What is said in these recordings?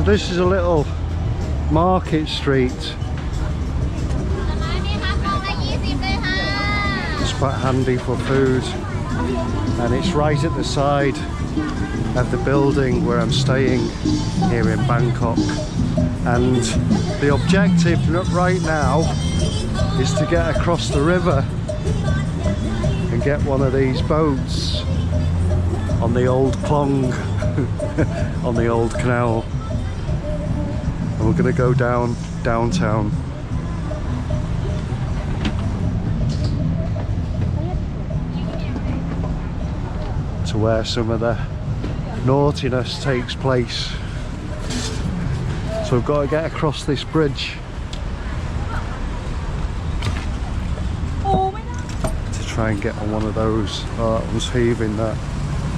this is a little market street. It's quite handy for food, and it's right at the side of the building where I'm staying here in Bangkok. And the objective right now is to get across the river and get one of these boats on the old Klong, on the old canal. And we're going to go downtown. To where some of the naughtiness takes place. So we've got to get across this bridge to try and get on one of those. Oh, I was heaving that.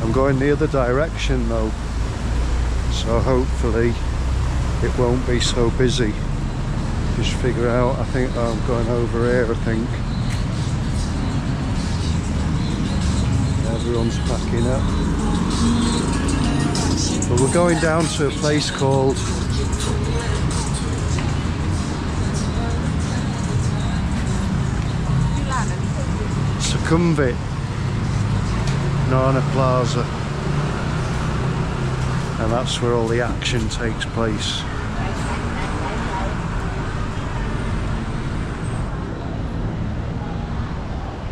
I'm going the other direction though, so hopefully it won't be so busy. Just figure out, I think I'm going over here, I think. Everyone's packing up. But we're going down to a place called Sukhumvit Nana Plaza, and that's where all the action takes place.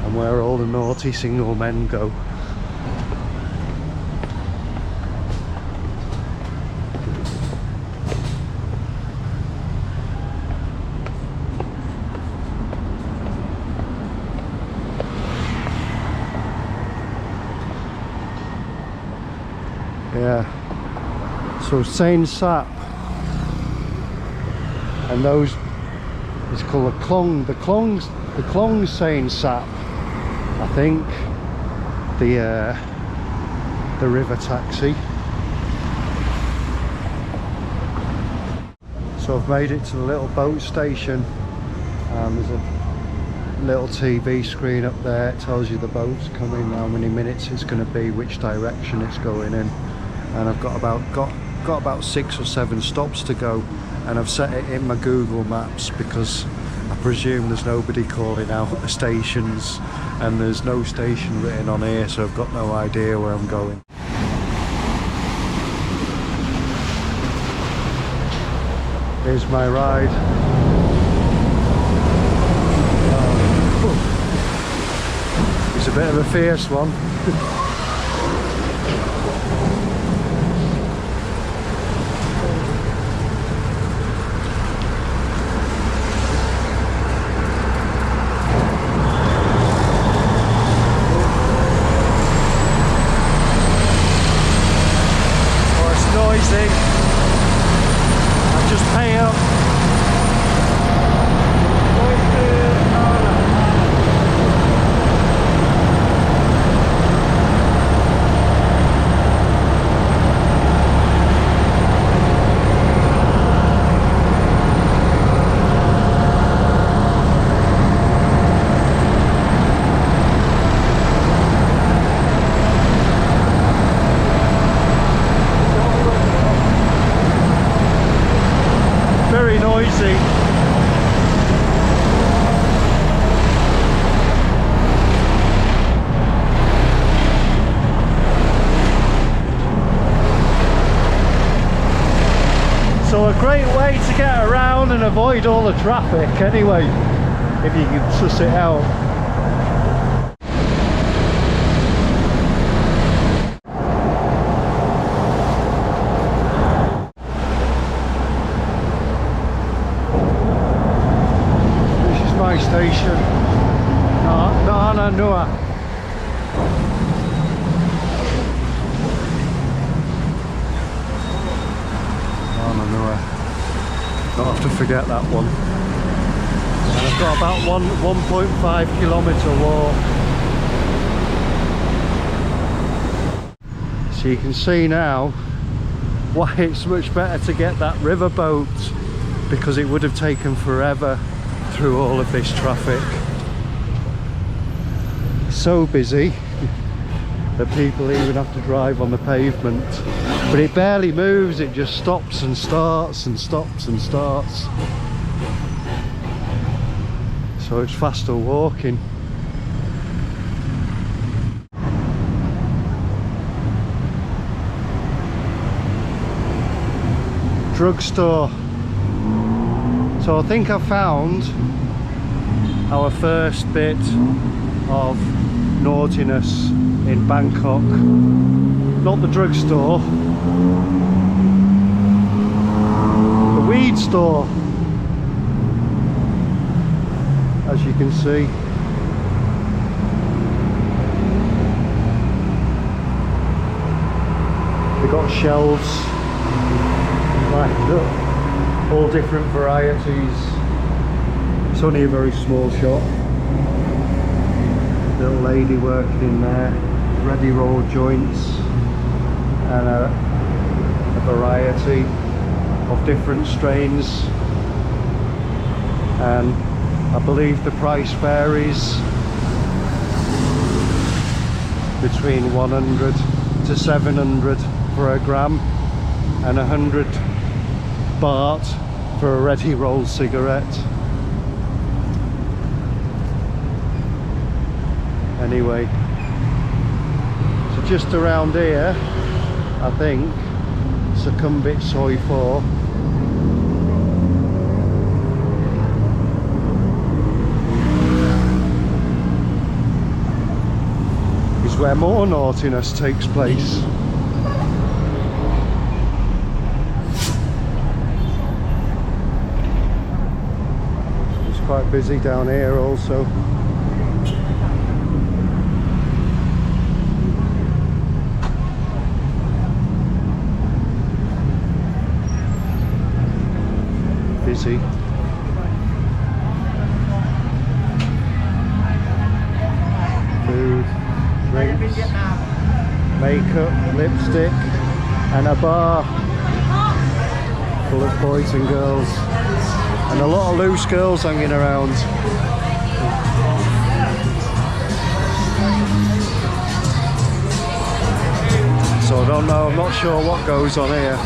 And where all the naughty single men go. Yeah, so Sain Sap, and those, it's called a Klong, the Klong Sain Sap, I think, the river taxi. So I've made it to the little boat station, and there's a little TV screen up there. It tells you the boat's coming, how many minutes it's going to be, which direction it's going in. And I've got about 6 or 7 stops to go, and I've set it in my Google Maps because I presume there's nobody calling out at the stations, and there's no station written on here, so I've got no idea where I'm going. Here's my ride. It's a bit of a fierce one. Very noisy. So a great way to get around and avoid all the traffic anyway, if you can suss it out. Station Nana Nua. Nana Nua. Don't have to forget that one. And I've got about 1.5 kilometre walk. So you can see now why it's much better to get that river boat, because it would have taken forever through all of this traffic. So busy. that people even have to drive on the pavement. But it barely moves, it just stops and starts and stops and starts. So it's faster walking. Drugstore. So I think I found our first bit of naughtiness in Bangkok. Not the drugstore, the weed store, as you can see. They've got shelves lined up, all different varieties. It's only a very small shop. Little lady working in there, ready rolled joints, and a variety of different strains. And I believe the price varies between 100 to 700 for a gram and 100 baht for a ready rolled cigarette. Anyway, so just around here, I think, Sukhumvit Soi 4. Is where more naughtiness takes place. It's quite busy down here also. Busy. Food, drinks, makeup, lipstick, and a bar full of boys and girls, and a lot of loose girls hanging around. So I don't know, I'm not sure what goes on here.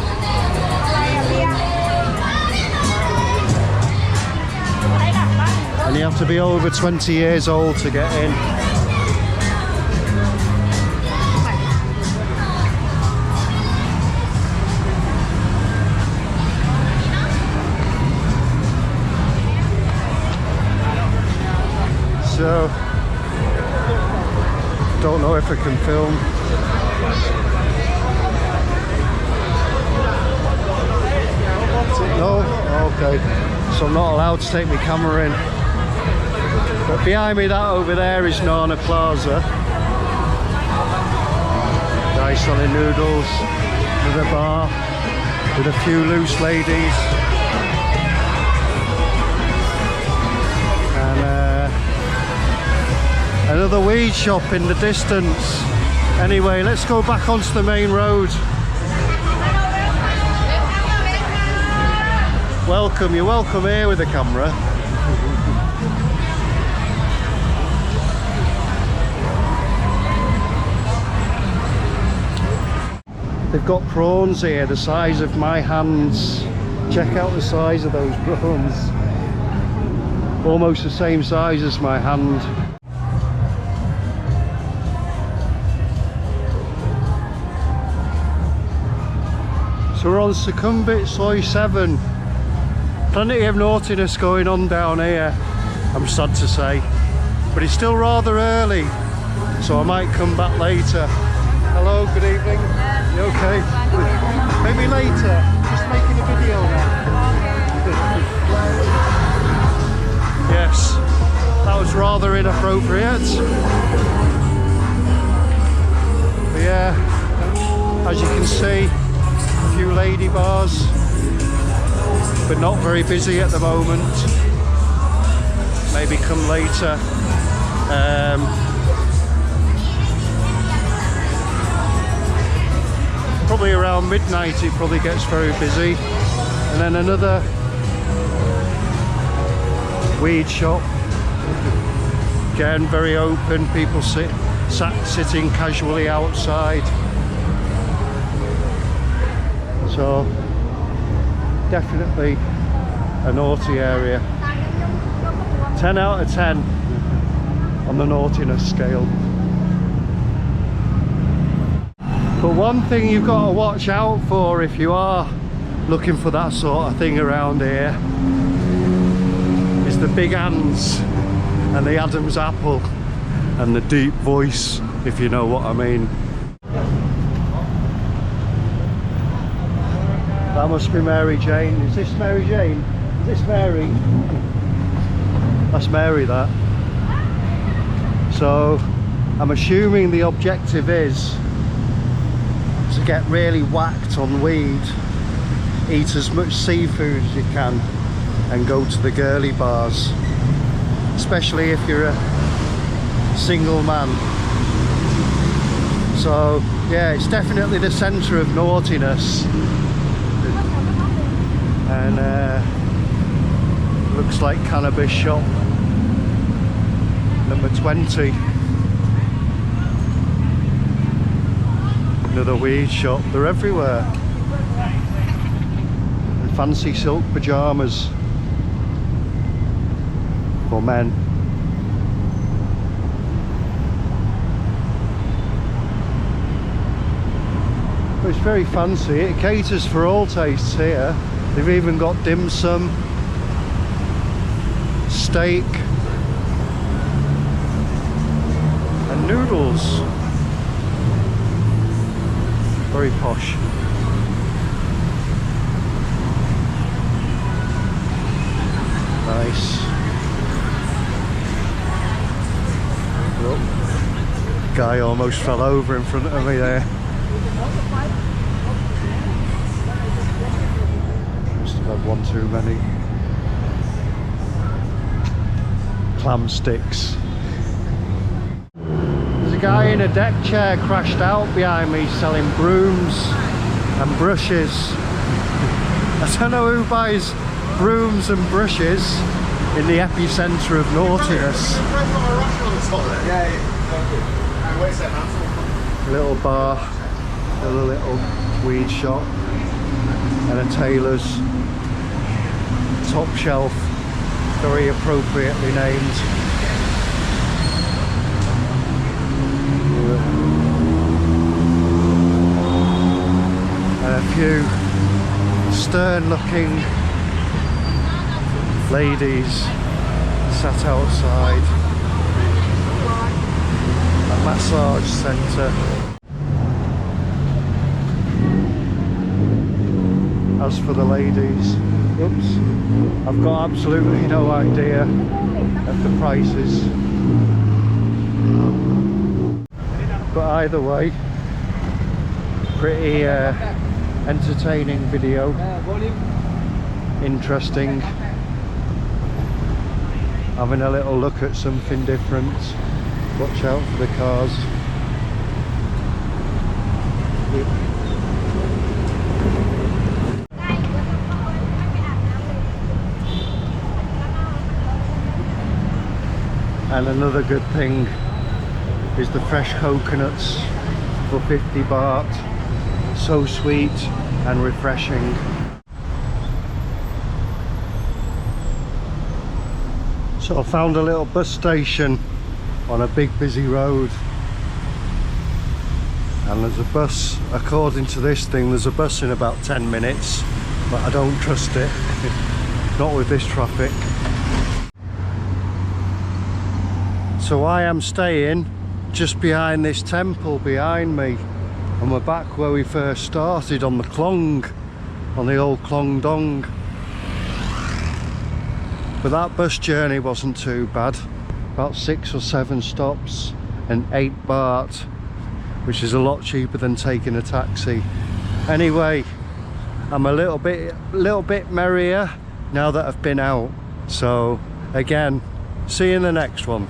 And you have to be over 20 years old to get in. So, don't know if I can film. No? Okay. So I'm not allowed to take my camera in. But behind me, that over there is Nana Plaza. Nice selling noodles with a bar with a few loose ladies. And another weed shop in the distance. Anyway, let's go back onto the main road. Welcome, you're welcome here with the camera. They've got prawns here the size of my hands. Check out the size of those prawns. Almost the same size as my hand. So we're on Sukhumvit Soi 7. Plenty of naughtiness going on down here, I'm sad to say. But it's still rather early, so I might come back later. Hello, good evening. You okay? Maybe later. Just making a video now. Yes, that was rather inappropriate. But yeah, as you can see, a few lady bars, but not very busy at the moment. Maybe come later. Probably around midnight it probably gets very busy. And then another weed shop, again very open, people sitting casually outside. So definitely a naughty area. 10 out of 10 on the naughtiness scale. But one thing you've got to watch out for if you are looking for that sort of thing around here is the big hands and the Adam's apple and the deep voice, if you know what I mean. That must be Mary Jane. Is this Mary Jane? Is this Mary? That's Mary, that. So I'm assuming the objective is to get really whacked on weed, eat as much seafood as you can, and go to the girly bars, especially if you're a single man. So yeah, it's definitely the centre of naughtiness, and looks like cannabis shop number 20. Another weed shop. They're everywhere. And fancy silk pyjamas for men. But it's very fancy. It caters for all tastes here. They've even got dim sum, steak and noodles. Very posh. Nice. Look, guy almost fell over in front of me there. Must have had one too many. Clam sticks. There's a guy in a deck chair crashed out behind me selling brooms and brushes. I don't know who buys brooms and brushes in the epicentre of naughtiness. Little bar, a little weed shop, and a tailor's. Top shelf, very appropriately named. And a few stern looking ladies sat outside a massage centre. As for the ladies, oops, I've got absolutely no idea of the prices. But either way, pretty entertaining video, interesting, having a little look at something different. Watch out for the cars. And another good thing is the fresh coconuts for 50 baht. So sweet and refreshing. So I found a little bus station on a big busy road, and there's a bus, according to this thing, there's a bus in about 10 minutes, but I don't trust it, not with this traffic. So I am staying just behind this temple behind me, and we're back where we first started, on the Klong, on the old Klong Dong. But that bus journey wasn't too bad, about 6 or 7 stops and 8 baht, which is a lot cheaper than taking a taxi. Anyway, I'm a little bit merrier now that I've been out. So again, see you in the next one.